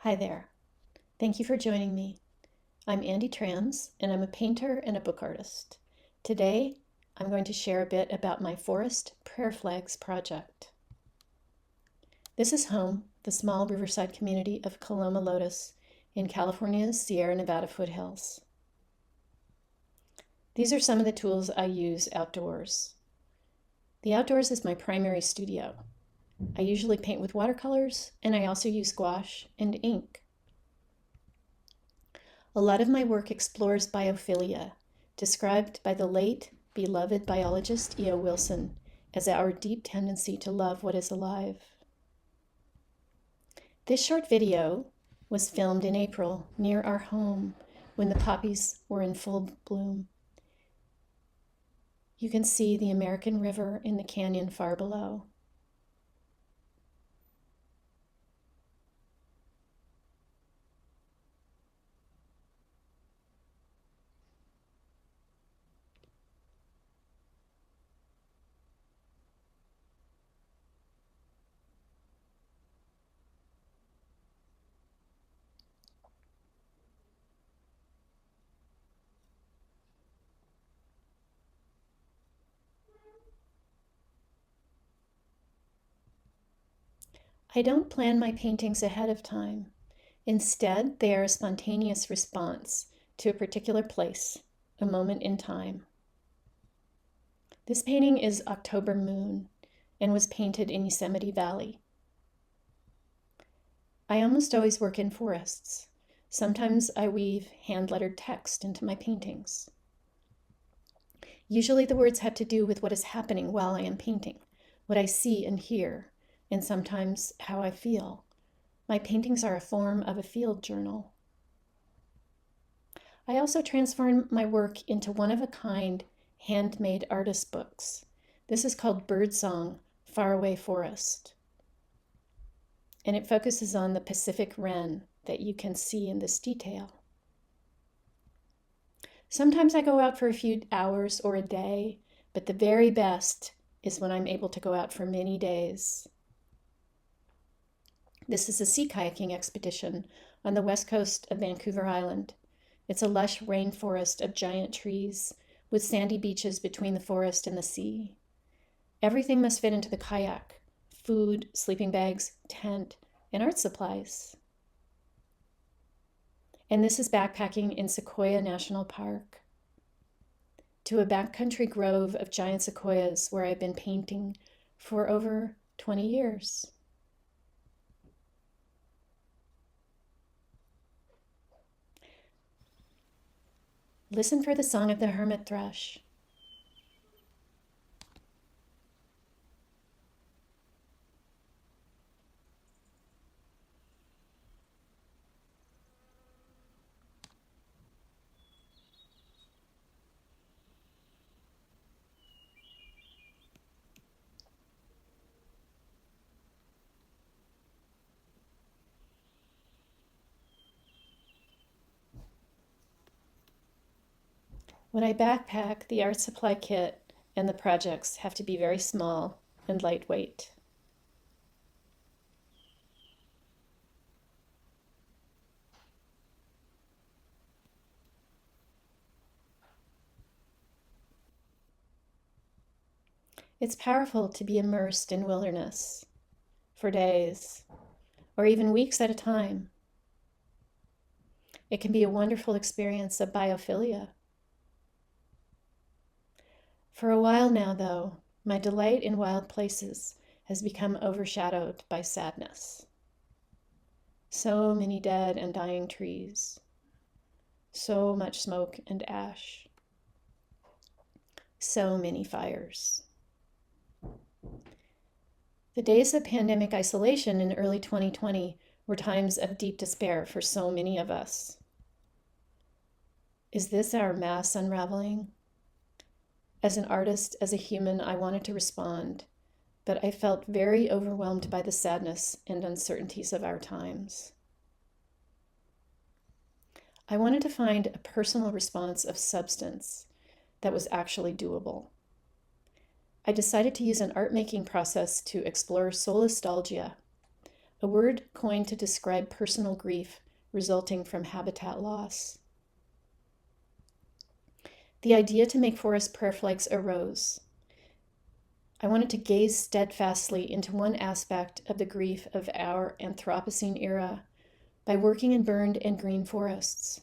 Hi there. Thank you for joining me. I'm Andie Thrams, and I'm a painter and a book artist. Today, I'm going to share a bit about my Forest Prayer Flags project. This is home, the small riverside community of Coloma Lotus in California's Sierra Nevada foothills. These are some of the tools I use outdoors. The outdoors is my primary studio. I usually paint with watercolors, and I also use gouache and ink. A lot of my work explores biophilia, described by the late, beloved biologist E.O. Wilson as our deep tendency to love what is alive. This short video was filmed in April near our home when the poppies were in full bloom. You can see the American River in the canyon far below. I don't plan my paintings ahead of time. Instead, they are a spontaneous response to a particular place, a moment in time. This painting is October Moon and was painted in Yosemite Valley. I almost always work in forests. Sometimes I weave hand-lettered text into my paintings. Usually the words have to do with what is happening while I am painting, what I see and hear, and sometimes how I feel. My paintings are a form of a field journal. I also transform my work into one-of-a-kind handmade artist books. This is called ForestSong, Faraway Forest. And it focuses on the Pacific wren that you can see in this detail. Sometimes I go out for a few hours or a day, but the very best is when I'm able to go out for many days. This is a sea kayaking expedition on the west coast of Vancouver Island. It's a lush rainforest of giant trees with sandy beaches between the forest and the sea. Everything must fit into the kayak: food, sleeping bags, tent, and art supplies. And this is backpacking in Sequoia National Park, to a backcountry grove of giant sequoias where I've been painting for over 20 years. Listen for the song of the hermit thrush. When I backpack, the art supply kit and the projects have to be very small and lightweight. It's powerful to be immersed in wilderness for days or even weeks at a time. It can be a wonderful experience of biophilia. For a while now, though, my delight in wild places has become overshadowed by sadness. So many dead and dying trees, so much smoke and ash, so many fires. The days of pandemic isolation in early 2020 were times of deep despair for so many of us. Is this our mass unraveling? As an artist, as a human, I wanted to respond, but I felt very overwhelmed by the sadness and uncertainties of our times. I wanted to find a personal response of substance that was actually doable. I decided to use an art-making process to explore solastalgia, a word coined to describe personal grief resulting from habitat loss. The idea to make forest prayer flags arose. I wanted to gaze steadfastly into one aspect of the grief of our Anthropocene era by working in burned and green forests.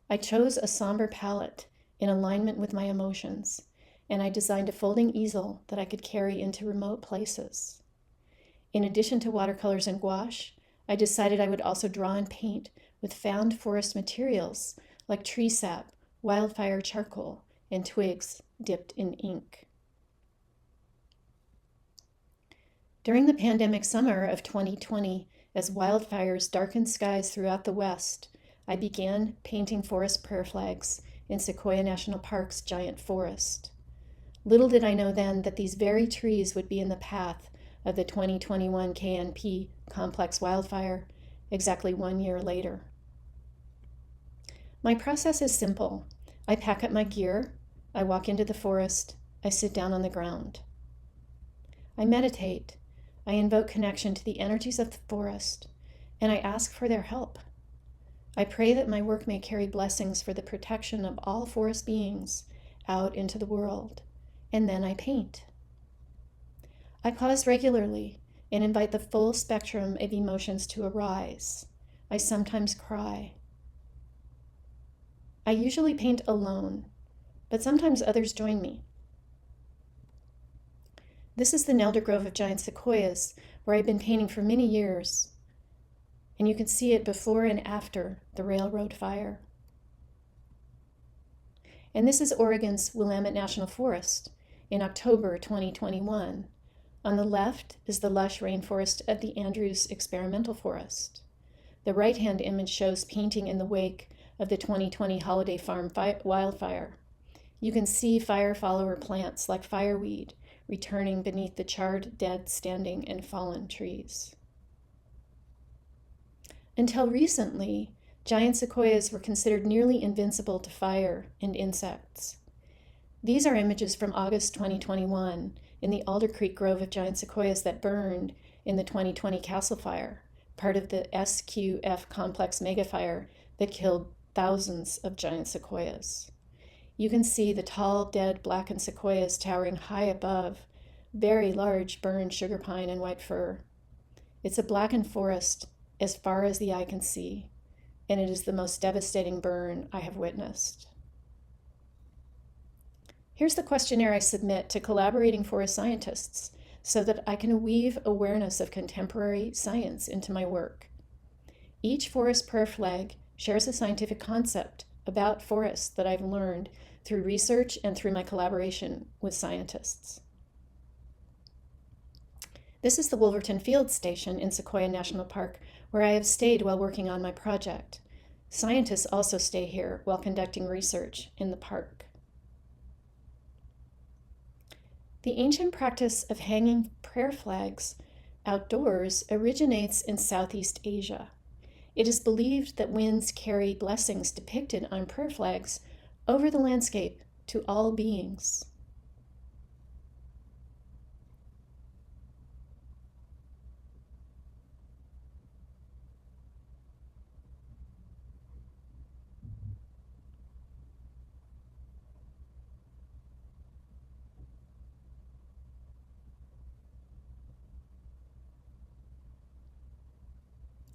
I chose a somber palette in alignment with my emotions, and I designed a folding easel that I could carry into remote places. In addition to watercolors and gouache, I decided I would also draw and paint with found forest materials like tree sap, wildfire charcoal, and twigs dipped in ink. During the pandemic summer of 2020, as wildfires darkened skies throughout the West, I began painting forest prayer flags in Sequoia National Park's giant forest. Little did I know then that these very trees would be in the path of the 2021 KNP complex wildfire exactly 1 year later. My process is simple. I pack up my gear, I walk into the forest, I sit down on the ground. I meditate, I invoke connection to the energies of the forest, and I ask for their help. I pray that my work may carry blessings for the protection of all forest beings out into the world, and then I paint. I pause regularly and invite the full spectrum of emotions to arise. I sometimes cry. I usually paint alone, but sometimes others join me. This is the Nelder Grove of giant sequoias, where I've been painting for many years, and you can see it before and after the railroad fire. And this is Oregon's Willamette National Forest in October 2021. On the left is the lush rainforest of the Andrews Experimental Forest. The right-hand image shows painting in the wake of the 2020 Holiday Farm wildfire. You can see fire follower plants like fireweed returning beneath the charred, dead, standing, and fallen trees. Until recently, giant sequoias were considered nearly invincible to fire and insects. These are images from August 2021 in the Alder Creek Grove of giant sequoias that burned in the 2020 Castle Fire, part of the SQF complex megafire that killed thousands of giant sequoias. You can see the tall, dead, blackened sequoias towering high above very large burned sugar pine and white fir. It's a blackened forest as far as the eye can see, and it is the most devastating burn I have witnessed. Here's the questionnaire I submit to collaborating forest scientists so that I can weave awareness of contemporary science into my work. Each forest prayer flag shares a scientific concept about forests that I've learned through research and through my collaboration with scientists. This is the Wolverton Field Station in Sequoia National Park, where I have stayed while working on my project. Scientists also stay here while conducting research in the park. The ancient practice of hanging prayer flags outdoors originates in Southeast Asia. It is believed that winds carry blessings depicted on prayer flags over the landscape to all beings.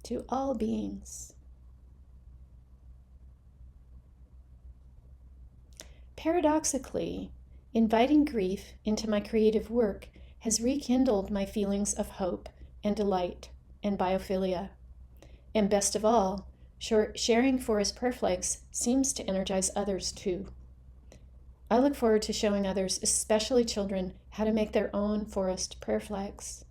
To all beings. Paradoxically, inviting grief into my creative work has rekindled my feelings of hope and delight and biophilia. And best of all, sharing forest prayer flags seems to energize others too. I look forward to showing others, especially children, how to make their own forest prayer flags.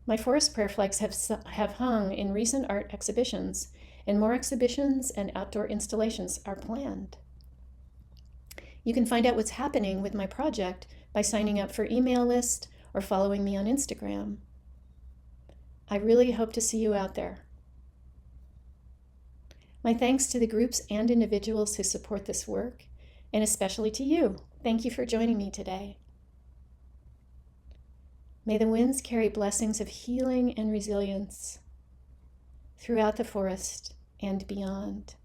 My forest prayer flags have hung in recent art exhibitions, and more exhibitions and outdoor installations are planned. You can find out what's happening with my project by signing up for email list or following me on Instagram. I really hope to see you out there. My thanks to the groups and individuals who support this work, and especially to you. Thank you for joining me today. May the winds carry blessings of healing and resilience throughout the forest and beyond.